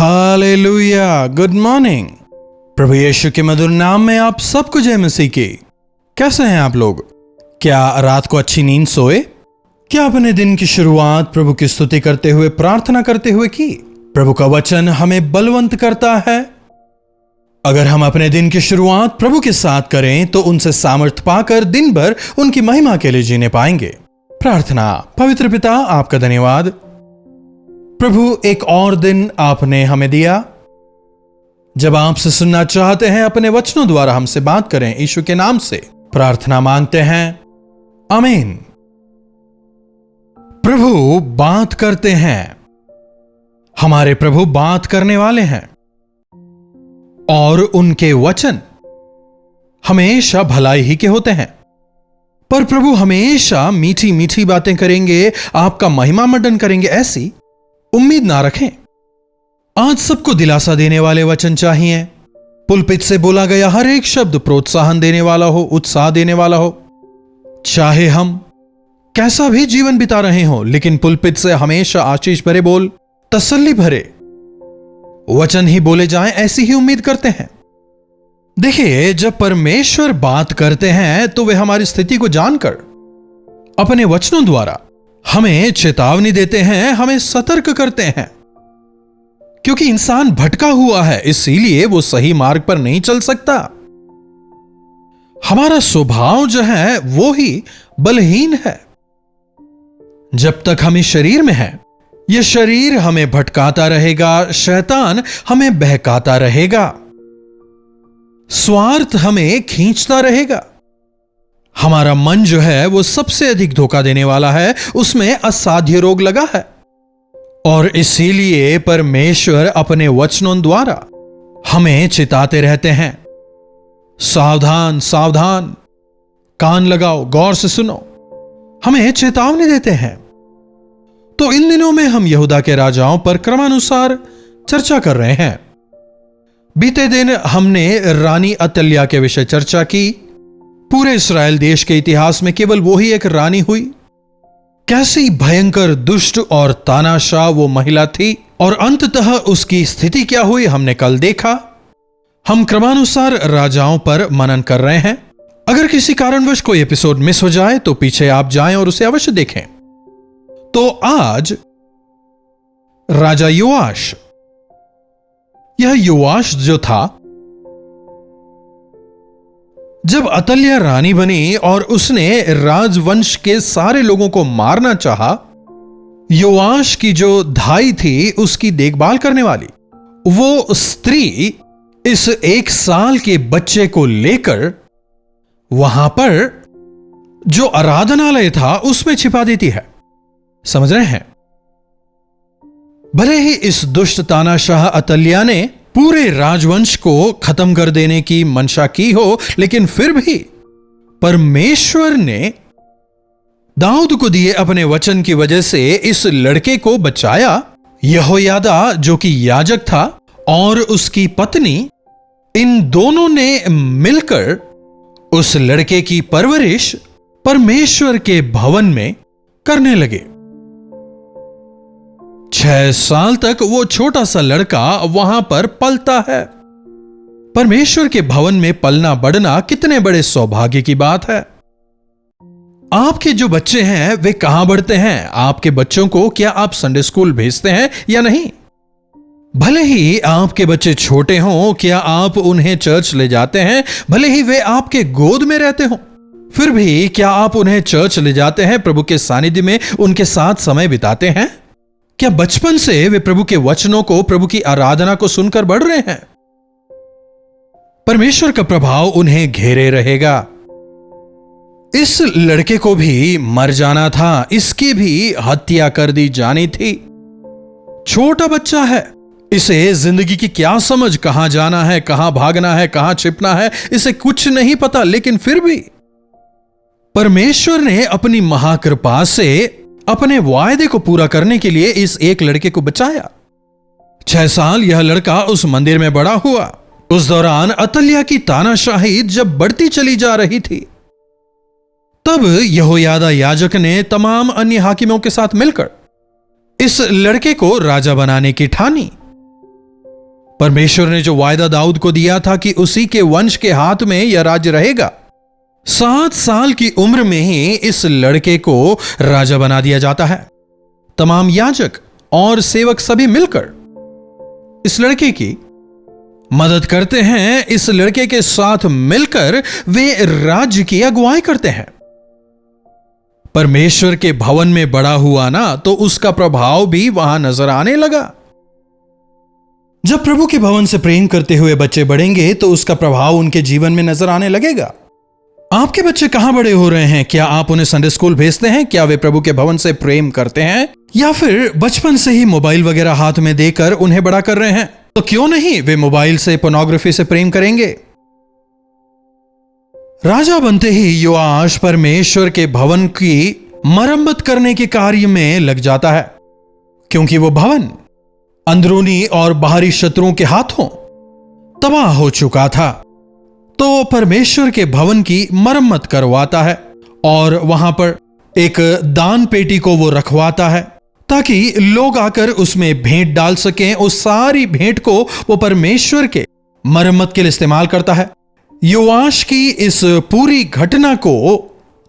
Hallelujah, good morning. प्रभु यीशु के मधुर नाम में आप सबको जय मसीह की। कैसे हैं आप लोग? क्या रात को अच्छी नींद सोए? क्या अपने दिन की शुरुआत प्रभु की स्तुति करते हुए, प्रार्थना करते हुए की? प्रभु का वचन हमें बलवंत करता है। अगर हम अपने दिन की शुरुआत प्रभु के साथ करें तो उनसे सामर्थ पाकर दिन भर उनकी महिमा के लिए जीने पाएंगे। प्रार्थना। पवित्र पिता, आपका धन्यवाद प्रभु, एक और दिन आपने हमें दिया जब आपसे सुनना चाहते हैं। अपने वचनों द्वारा हमसे बात करें, यीशु के नाम से प्रार्थना मांगते हैं, आमीन। प्रभु बात करते हैं, हमारे प्रभु बात करने वाले हैं और उनके वचन हमेशा भलाई ही के होते हैं। पर प्रभु हमेशा मीठी मीठी बातें करेंगे, आपका महिमा मंडन करेंगे, ऐसी उम्मीद ना रखें। आज सबको दिलासा देने वाले वचन चाहिए। पुलपित से बोला गया हर एक शब्द प्रोत्साहन देने वाला हो, उत्साह देने वाला हो। चाहे हम कैसा भी जीवन बिता रहे हो, लेकिन पुलपित से हमेशा आशीष भरे बोल, तसल्ली भरे वचन ही बोले जाएं, ऐसी ही उम्मीद करते हैं। देखिए, जब परमेश्वर बात करते हैं तो वे हमारी स्थिति को जानकर अपने वचनों द्वारा हमें चेतावनी देते हैं, हमें सतर्क करते हैं। क्योंकि इंसान भटका हुआ है, इसीलिए वो सही मार्ग पर नहीं चल सकता। हमारा स्वभाव जो है वो ही बलहीन है। जब तक हम इस शरीर में हैं, यह शरीर हमें भटकाता रहेगा, शैतान हमें बहकाता रहेगा, स्वार्थ हमें खींचता रहेगा। हमारा मन जो है वो सबसे अधिक धोखा देने वाला है, उसमें असाध्य रोग लगा है। और इसीलिए परमेश्वर अपने वचनों द्वारा हमें चिताते रहते हैं, सावधान सावधान, कान लगाओ, गौर से सुनो, हमें चेतावनी देते हैं। तो इन दिनों में हम यहूदा के राजाओं पर क्रमानुसार चर्चा कर रहे हैं। बीते दिन हमने रानी अतल्याह के विषय चर्चा की। पूरे इस्राएल देश के इतिहास में केवल वो ही एक रानी हुई। कैसी भयंकर, दुष्ट और तानाशाह वो महिला थी और अंततः उसकी स्थिति क्या हुई हमने कल देखा। हम क्रमानुसार राजाओं पर मनन कर रहे हैं। अगर किसी कारणवश कोई एपिसोड मिस हो जाए तो पीछे आप जाएं और उसे अवश्य देखें। तो आज राजा योआश, यह योआश जो था, जब अतल्याह रानी बनी और उसने राजवंश के सारे लोगों को मारना चाहा, योआश की जो धाई थी उसकी देखभाल करने वाली वो स्त्री इस 1 साल के बच्चे को लेकर वहां पर जो आराधनालय था उसमें छिपा देती है। समझ रहे हैं? भले ही इस दुष्ट तानाशाह अतल्याह ने पूरे राजवंश को खत्म कर देने की मंशा की हो, लेकिन फिर भी परमेश्वर ने दाऊद को दिए अपने वचन की वजह से इस लड़के को बचाया। यहोयादा जो कि याजक था और उसकी पत्नी, इन दोनों ने मिलकर उस लड़के की परवरिश परमेश्वर के भवन में करने लगे। 6 साल तक वो छोटा सा लड़का वहां पर पलता है। परमेश्वर के भवन में पलना बढ़ना कितने बड़े सौभाग्य की बात है। आपके जो बच्चे हैं वे कहां बढ़ते हैं? आपके बच्चों को क्या आप संडे स्कूल भेजते हैं या नहीं? भले ही आपके बच्चे छोटे हों, क्या आप उन्हें चर्च ले जाते हैं? भले ही वे आपके गोद में रहते हों, फिर भी क्या आप उन्हें चर्च ले जाते हैं? प्रभु के सानिध्य में उनके साथ समय बिताते हैं? क्या बचपन से वे प्रभु के वचनों को, प्रभु की आराधना को सुनकर बढ़ रहे हैं? परमेश्वर का प्रभाव उन्हें घेरे रहेगा। इस लड़के को भी मर जाना था, इसकी भी हत्या कर दी जानी थी। छोटा बच्चा है, इसे जिंदगी की क्या समझ, कहां जाना है, कहां भागना है, कहां छिपना है, इसे कुछ नहीं पता। लेकिन फिर भी परमेश्वर ने अपनी महाकृपा से अपने वायदे को पूरा करने के लिए इस एक लड़के को बचाया। 6 साल यह लड़का उस मंदिर में बड़ा हुआ। उस दौरान अतल्याह की तानाशाही जब बढ़ती चली जा रही थी, तब यहोयादा याजक ने तमाम अन्य हाकिमों के साथ मिलकर इस लड़के को राजा बनाने की ठानी। परमेश्वर ने जो वायदा दाऊद को दिया था कि उसी के वंश के हाथ में यह राज्य रहेगा, 7 साल की उम्र में ही इस लड़के को राजा बना दिया जाता है। तमाम याजक और सेवक सभी मिलकर इस लड़के की मदद करते हैं। इस लड़के के साथ मिलकर वे राज्य की अगुवाई करते हैं। परमेश्वर के भवन में बड़ा हुआ ना, तो उसका प्रभाव भी वहां नजर आने लगा। जब प्रभु के भवन से प्रेम करते हुए बच्चे बढ़ेंगे तो उसका प्रभाव उनके जीवन में नजर आने लगेगा। आपके बच्चे कहां बड़े हो रहे हैं? क्या आप उन्हें संडे स्कूल भेजते हैं? क्या वे प्रभु के भवन से प्रेम करते हैं, या फिर बचपन से ही मोबाइल वगैरह हाथ में देकर उन्हें बड़ा कर रहे हैं? तो क्यों नहीं वे मोबाइल से, पोर्नोग्राफी से प्रेम करेंगे। राजा बनते ही योआश परमेश्वर के भवन की मरम्मत करने के कार्य में लग जाता है, क्योंकि वो भवन अंदरूनी और बाहरी शत्रुओं के हाथों तबाह हो चुका था। तो परमेश्वर के भवन की मरम्मत करवाता है और वहां पर एक दान पेटी को वो रखवाता है, ताकि लोग आकर उसमें भेंट डाल सकें। उस सारी भेंट को वो परमेश्वर के मरम्मत के लिए इस्तेमाल करता है। योआश की इस पूरी घटना को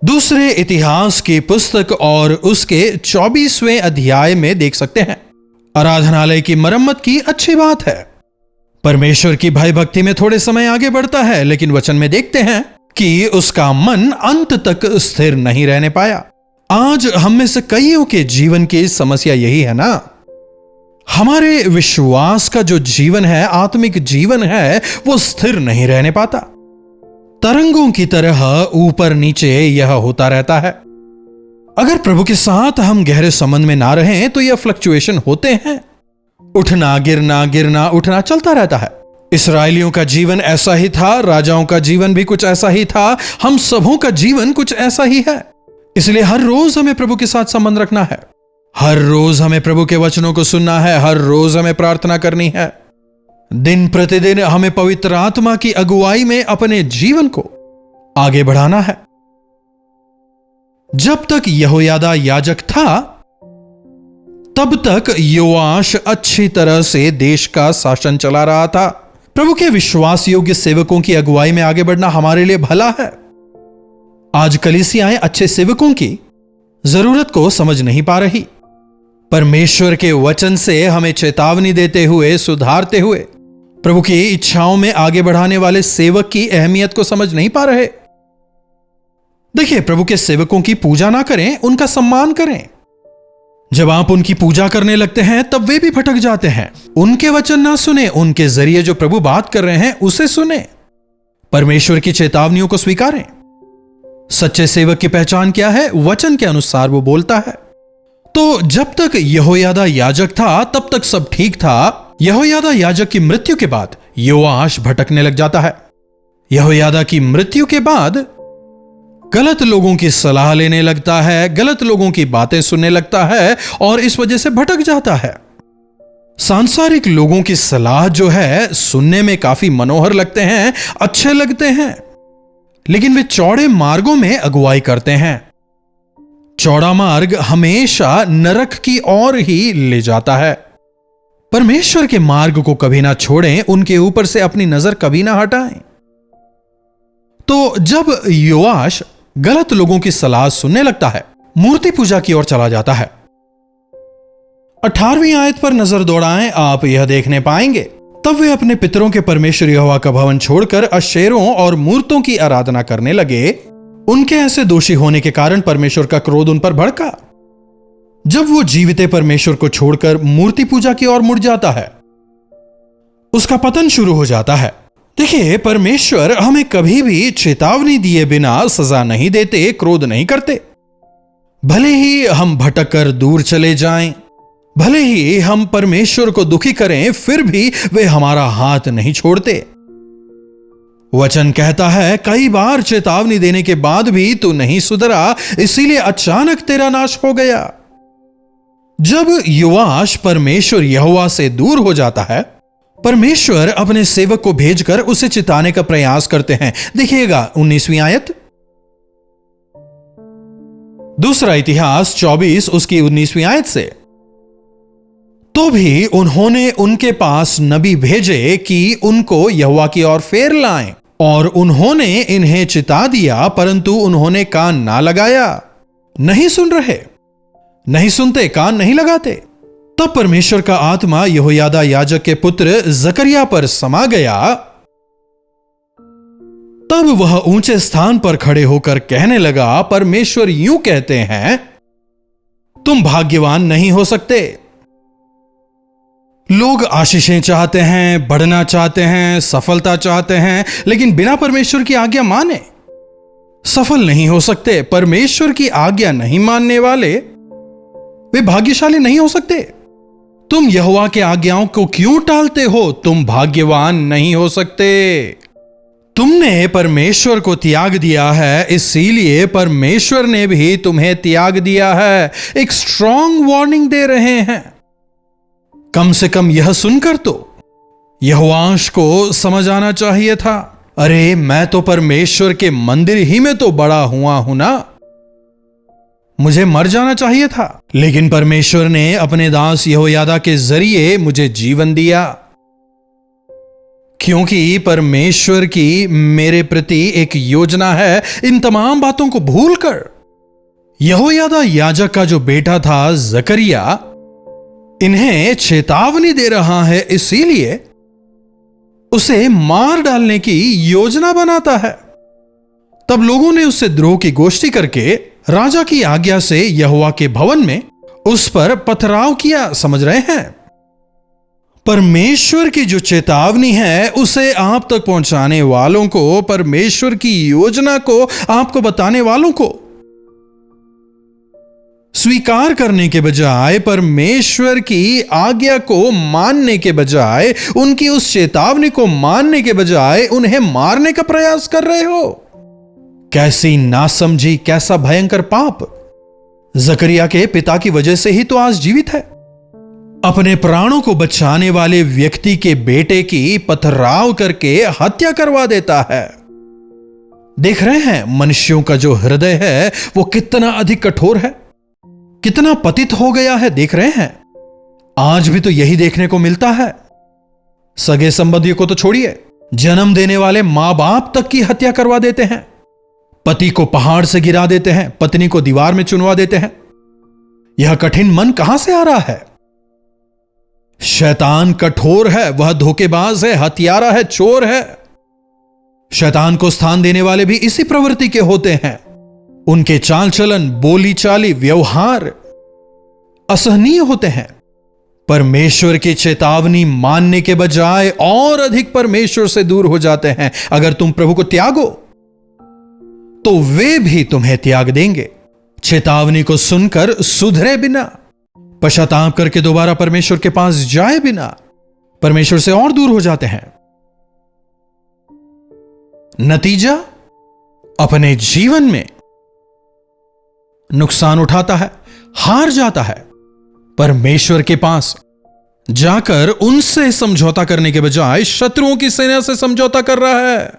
दूसरे इतिहास की पुस्तक और उसके 24वें अध्याय में देख सकते हैं। आराधनालय की मरम्मत की अच्छी बात है। परमेश्वर की भय भक्ति में थोड़े समय आगे बढ़ता है, लेकिन वचन में देखते हैं कि उसका मन अंत तक स्थिर नहीं रहने पाया। आज हम में से कईयों के जीवन की समस्या यही है ना। हमारे विश्वास का जो जीवन है, आत्मिक जीवन है, वो स्थिर नहीं रहने पाता। तरंगों की तरह ऊपर नीचे यह होता रहता है। अगर प्रभु के साथ हम गहरे संबंध में ना रहें तो यह फ्लक्चुएशन होते हैं। उठना गिरना, गिरना उठना चलता रहता है। इस्राएलियों का जीवन ऐसा ही था, राजाओं का जीवन भी कुछ ऐसा ही था, हम सबों का जीवन कुछ ऐसा ही है। इसलिए हर रोज हमें प्रभु के साथ संबंध रखना है। हर रोज हमें प्रभु के वचनों को सुनना है। हर रोज हमें प्रार्थना करनी है। दिन प्रतिदिन हमें पवित्र आत्मा की अगुवाई में अपने जीवन को आगे बढ़ाना है। जब तक यहोयादा याजक था, तब तक योआश अच्छी तरह से देश का शासन चला रहा था। प्रभु के विश्वास योग्य सेवकों की अगुवाई में आगे बढ़ना हमारे लिए भला है। आज कलीसियाएं अच्छे सेवकों की जरूरत को समझ नहीं पा रही। परमेश्वर के वचन से हमें चेतावनी देते हुए, सुधारते हुए प्रभु की इच्छाओं में आगे बढ़ाने वाले सेवक की अहमियत को समझ नहीं पा रहे। देखिए, प्रभु के सेवकों की पूजा ना करें, उनका सम्मान करें। जब आप उनकी पूजा करने लगते हैं तब वे भी भटक जाते हैं। उनके वचन ना सुने, उनके जरिए जो प्रभु बात कर रहे हैं उसे सुने। परमेश्वर की चेतावनियों को स्वीकारें। सच्चे सेवक की पहचान क्या है? वचन के अनुसार वो बोलता है। तो जब तक यहोयादा याजक था तब तक सब ठीक था। यहोयादा याजक की मृत्यु के बाद योआश भटकने लग जाता है। यहोयादा की मृत्यु के बाद गलत लोगों की सलाह लेने लगता है, गलत लोगों की बातें सुनने लगता है और इस वजह से भटक जाता है। सांसारिक लोगों की सलाह जो है सुनने में काफी मनोहर लगते हैं, अच्छे लगते हैं, लेकिन वे चौड़े मार्गों में अगुवाई करते हैं। चौड़ा मार्ग हमेशा नरक की ओर ही ले जाता है। परमेश्वर के मार्ग को कभी ना छोड़ें, उनके ऊपर से अपनी नजर कभी ना हटाएं। तो जब योआश गलत लोगों की सलाह सुनने लगता है, मूर्ति पूजा की ओर चला जाता है। 18वीं आयत पर नजर दौड़ाएं, आप यह देखने पाएंगे, तब वे अपने पितरों के परमेश्वर यहोवा का भवन छोड़कर अशेरों और मूर्तों की आराधना करने लगे। उनके ऐसे दोषी होने के कारण परमेश्वर का क्रोध उन पर भड़का। जब वो जीविते परमेश्वर को छोड़कर मूर्ति पूजा की ओर मुड़ जाता है, उसका पतन शुरू हो जाता है। देखिए, परमेश्वर हमें कभी भी चेतावनी दिए बिना सजा नहीं देते, क्रोध नहीं करते। भले ही हम भटक कर दूर चले जाएं, भले ही हम परमेश्वर को दुखी करें, फिर भी वे हमारा हाथ नहीं छोड़ते। वचन कहता है, कई बार चेतावनी देने के बाद भी तू नहीं सुधरा, इसीलिए अचानक तेरा नाश हो गया। जब योआश परमेश्वर यहोवा से दूर हो जाता है, परमेश्वर अपने सेवक को भेजकर उसे चिताने का प्रयास करते हैं। देखिएगा 19वीं आयत, दूसरा इतिहास 24 उसकी 19वीं आयत से। तो भी उन्होंने उनके पास नबी भेजे कि उनको यहोवा की ओर फेर लाएं, और उन्होंने इन्हें चिता दिया, परंतु उन्होंने कान ना लगाया। नहीं सुन रहे, नहीं सुनते, कान नहीं लगाते। तब परमेश्वर का आत्मा यहोयादा याजक के पुत्र जकरिया पर समा गया। तब वह ऊंचे स्थान पर खड़े होकर कहने लगा, परमेश्वर यूं कहते हैं, तुम भाग्यवान नहीं हो सकते। लोग आशीषें चाहते हैं, बढ़ना चाहते हैं, सफलता चाहते हैं, लेकिन बिना परमेश्वर की आज्ञा माने सफल नहीं हो सकते। परमेश्वर की आज्ञा नहीं मानने वाले वे भाग्यशाली नहीं हो सकते। तुम यहोवा के आज्ञाओं को क्यों टालते हो? तुम भाग्यवान नहीं हो सकते। तुमने परमेश्वर को त्याग दिया है, इसीलिए परमेश्वर ने भी तुम्हें त्याग दिया है। एक स्ट्रॉन्ग वार्निंग दे रहे हैं। कम से कम यह सुनकर तो यहोवाश को समझ आना चाहिए था, अरे मैं तो परमेश्वर के मंदिर ही में तो बड़ा हुआ हूं ना, मुझे मर जाना चाहिए था। लेकिन परमेश्वर ने अपने दास यहोयादा के जरिए मुझे जीवन दिया, क्योंकि परमेश्वर की मेरे प्रति एक योजना है। इन तमाम बातों को भूलकर यहोयादा याजक का जो बेटा था जकरिया इन्हें चेतावनी दे रहा है, इसीलिए उसे मार डालने की योजना बनाता है। तब लोगों ने उससे द्रोह की गोष्ठी करके राजा की आज्ञा से यहोवा के भवन में उस पर पथराव किया। समझ रहे हैं? परमेश्वर की जो चेतावनी है उसे आप तक पहुंचाने वालों को, परमेश्वर की योजना को आपको बताने वालों को स्वीकार करने के बजाय, परमेश्वर की आज्ञा को मानने के बजाय, उनकी उस चेतावनी को मानने के बजाय उन्हें मारने का प्रयास कर रहे हो। कैसी नासमझी, कैसा भयंकर पाप! जकरिया के पिता की वजह से ही तो आज जीवित है। अपने प्राणों को बचाने वाले व्यक्ति के बेटे की पथराव करके हत्या करवा देता है। देख रहे हैं मनुष्यों का जो हृदय है वो कितना अधिक कठोर है, कितना पतित हो गया है। देख रहे हैं, आज भी तो यही देखने को मिलता है। सगे संबंधियों को तो छोड़िए, जन्म देने वाले मां बाप तक की हत्या करवा देते हैं, पति को पहाड़ से गिरा देते हैं, पत्नी को दीवार में चुनवा देते हैं। यह कठिन मन कहां से आ रहा है? शैतान कठोर है, वह धोखेबाज है, हत्यारा है, चोर है। शैतान को स्थान देने वाले भी इसी प्रवृत्ति के होते हैं। उनके चाल चलन, बोली चाली, व्यवहार असहनीय होते हैं। परमेश्वर की चेतावनी मानने के बजाय और अधिक परमेश्वर से दूर हो जाते हैं। अगर तुम प्रभु को त्यागो तो वे भी तुम्हें त्याग देंगे। चेतावनी को सुनकर सुधरे बिना, पश्चाताप करके दोबारा परमेश्वर के पास जाए बिना परमेश्वर से और दूर हो जाते हैं। नतीजा, अपने जीवन में नुकसान उठाता है, हार जाता है। परमेश्वर के पास जाकर उनसे समझौता करने के बजाय शत्रुओं की सेना से समझौता कर रहा है।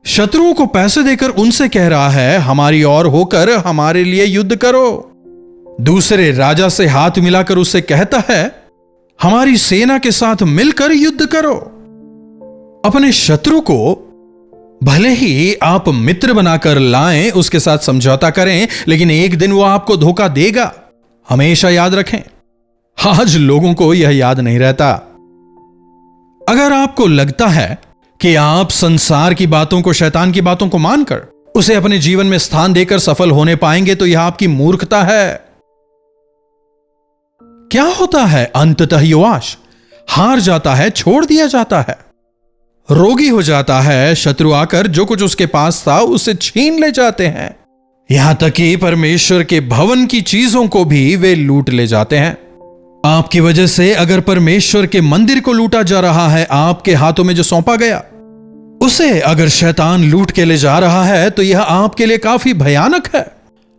शत्रुओं को पैसे देकर उनसे कह रहा है, हमारी ओर होकर हमारे लिए युद्ध करो। दूसरे राजा से हाथ मिलाकर उससे कहता है, हमारी सेना के साथ मिलकर युद्ध करो। अपने शत्रु को भले ही आप मित्र बनाकर लाएं, उसके साथ समझौता करें, लेकिन एक दिन वो आपको धोखा देगा। हमेशा याद रखें। आज लोगों को यह याद नहीं रहता। अगर आपको लगता है कि आप संसार की बातों को, शैतान की बातों को मानकर उसे अपने जीवन में स्थान देकर सफल होने पाएंगे, तो यह आपकी मूर्खता है। क्या होता है? अंततः योआश हार जाता है, छोड़ दिया जाता है, रोगी हो जाता है। शत्रु आकर जो कुछ उसके पास था उसे छीन ले जाते हैं। यहां तक कि परमेश्वर के भवन की चीजों को भी वे लूट ले जाते हैं। आपकी वजह से अगर परमेश्वर के मंदिर को लूटा जा रहा है, आपके हाथों में जो सौंपा गया उसे अगर शैतान लूट के ले जा रहा है, तो यह आपके लिए काफी भयानक है।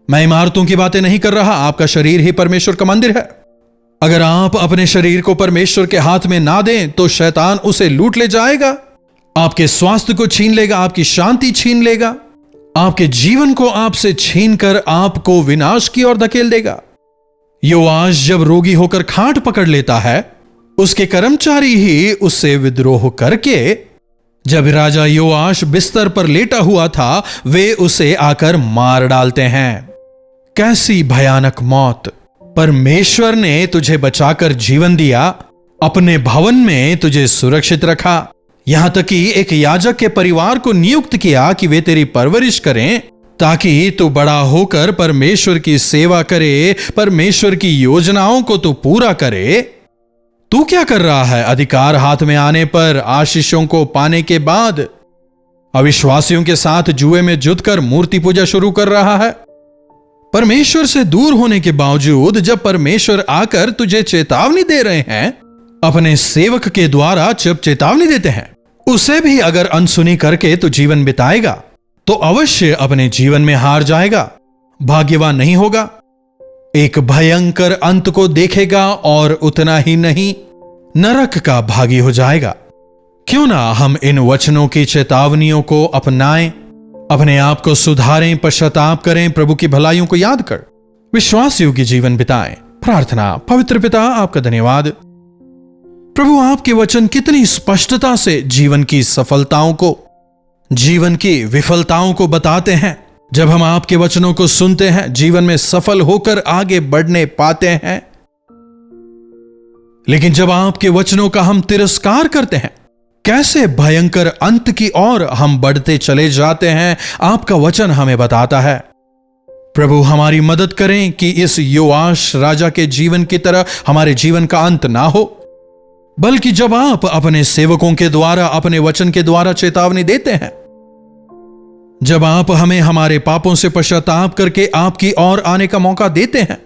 मैं इमारतों की बातें नहीं कर रहा, आपका शरीर ही परमेश्वर का मंदिर है। अगर आप अपने शरीर को परमेश्वर के हाथ में ना दें तो शैतान उसे लूट ले जाएगा, आपके स्वास्थ्य को छीन लेगा, आपकी शांति छीन लेगा, आपके जीवन को आपसे छीनकर आपको विनाश की ओर धकेल देगा। योआश जब रोगी होकर खाट पकड़ लेता है उसके कर्मचारी ही उससे विद्रोह करके जब राजा योआश बिस्तर पर लेटा हुआ था, वे उसे आकर मार डालते हैं। कैसी भयानक मौत! परमेश्वर ने तुझे बचाकर जीवन दिया, अपने भवन में तुझे सुरक्षित रखा, यहां तक कि एक याजक के परिवार को नियुक्त किया कि वे तेरी परवरिश करें, ताकि तू बड़ा होकर परमेश्वर की सेवा करे, परमेश्वर की योजनाओं को तू पूरा करे। तू क्या कर रहा है? अधिकार हाथ में आने पर, आशीषों को पाने के बाद अविश्वासियों के साथ जुए में जुटकर मूर्ति पूजा शुरू कर रहा है। परमेश्वर से दूर होने के बावजूद जब परमेश्वर आकर तुझे चेतावनी दे रहे हैं, अपने सेवक के द्वारा जब चेतावनी देते हैं, उसे भी अगर अनसुनी करके तू जीवन बिताएगा तो अवश्य अपने जीवन में हार जाएगा, भाग्यवान नहीं होगा, एक भयंकर अंत को देखेगा और उतना ही नहीं, नरक का भागी हो जाएगा। क्यों ना हम इन वचनों की चेतावनियों को अपनाएं, अपने आप को सुधारें, पश्चाताप करें, प्रभु की भलाइयों को याद कर विश्वासियों की जीवन बिताएं। प्रार्थना। पवित्र पिता, आपका धन्यवाद प्रभु, आपके वचन कितनी स्पष्टता से जीवन की सफलताओं को, जीवन की विफलताओं को बताते हैं। जब हम आपके वचनों को सुनते हैं, जीवन में सफल होकर आगे बढ़ने पाते हैं, लेकिन जब आपके वचनों का हम तिरस्कार करते हैं, कैसे भयंकर अंत की ओर हम बढ़ते चले जाते हैं, आपका वचन हमें बताता है। प्रभु, हमारी मदद करें कि इस योआश राजा के जीवन की तरह हमारे जीवन का अंत ना हो, बल्कि जब आप अपने सेवकों के द्वारा, अपने वचन के द्वारा चेतावनी देते हैं, जब आप हमें हमारे पापों से पश्चाताप करके आपकी ओर आने का मौका देते हैं,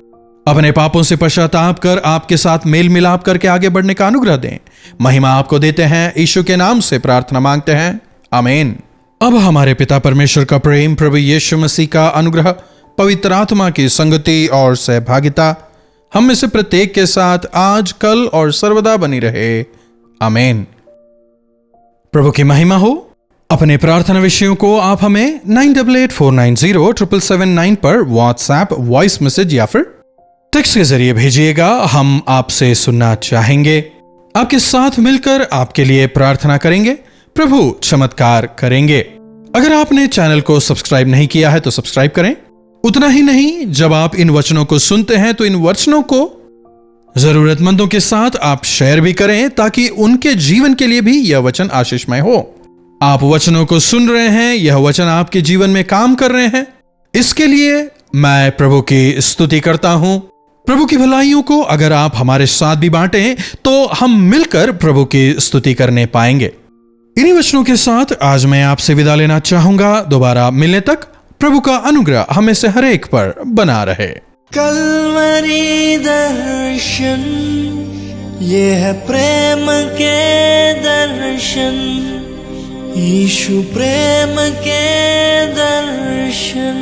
अपने पापों से पश्चाताप कर आपके साथ मेल मिलाप करके आगे बढ़ने का अनुग्रह दें। महिमा आपको देते हैं, यीशु के नाम से प्रार्थना मांगते हैं, आमीन। अब हमारे पिता परमेश्वर का प्रेम, प्रभु यीशु मसीह का अनुग्रह, पवित्र आत्मा की संगति और सहभागिता हम में से प्रत्येक के साथ आज, कल और सर्वदा बनी रहे, आमीन। प्रभु की महिमा हो। अपने प्रार्थना विषयों को आप हमें 9884907779 पर व्हाट्सएप वॉइस मैसेज या फिर टेक्स्ट के जरिए भेजिएगा। हम आपसे सुनना चाहेंगे, आपके साथ मिलकर आपके लिए प्रार्थना करेंगे, प्रभु चमत्कार करेंगे। अगर आपने चैनल को सब्सक्राइब नहीं किया है तो सब्सक्राइब करें। उतना ही नहीं, जब आप इन वचनों को सुनते हैं तो इन वचनों को जरूरतमंदों के साथ आप शेयर भी करें, ताकि उनके जीवन के लिए भी यह वचन आशीषमय हो। आप वचनों को सुन रहे हैं, यह वचन आपके जीवन में काम कर रहे हैं, इसके लिए मैं प्रभु की स्तुति करता हूं। प्रभु की भलाइयों को अगर आप हमारे साथ भी बांटें तो हम मिलकर प्रभु की स्तुति करने पाएंगे। इन्हीं वचनों के साथ आज मैं आपसे विदा लेना चाहूंगा। दोबारा मिलने तक प्रभु का अनुग्रह हमें से हर एक पर बना रहे। कल्वरी दर्शन, ये है प्रेम के दर्शन, यीशु प्रेम के दर्शन।